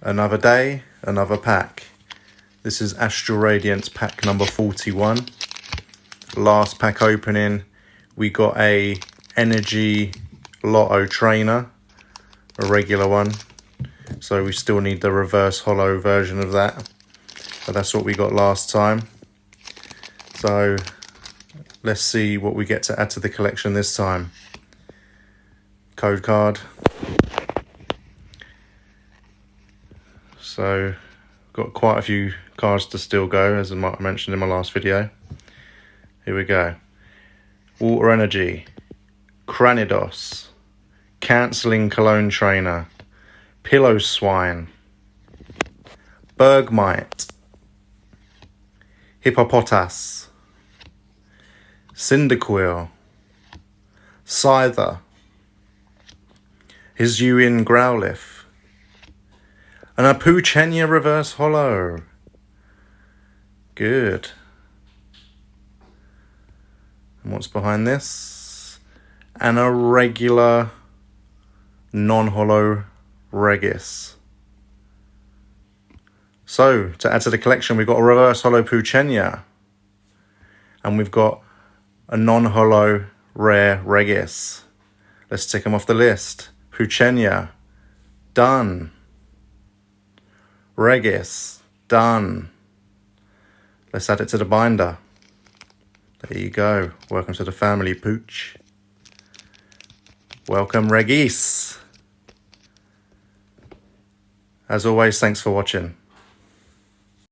Another day, another pack. This is Astral Radiance Pack number 41. Last pack opening, we got a Energy Loto Trainer, a regular one. So we still need the reverse hollow version of that. But that's what we got last time. So let's see what we get to add to the collection this time. Code card. So got quite a few cards to still go, as I mentioned in my last video. Here we go. Water Energy, Cranidos, Cancelling Cologne Trainer, Pillow Swine, Bergmite, Hippopotas, Cyndaquil, Scyther, Hisuian Growlithe, and a Puchenia Reverse Hollow. Good. And what's behind this? And a regular non-hollow Regis. So, to add to the collection, we've got a reverse hollow Puchenia. And we've got a non-hollow rare Regis. Let's tick them off the list. Puchenia, done. Regis, done. Let's add it to the binder. There you go. Welcome to the family, Pooch. Welcome, Regis. As always, thanks for watching.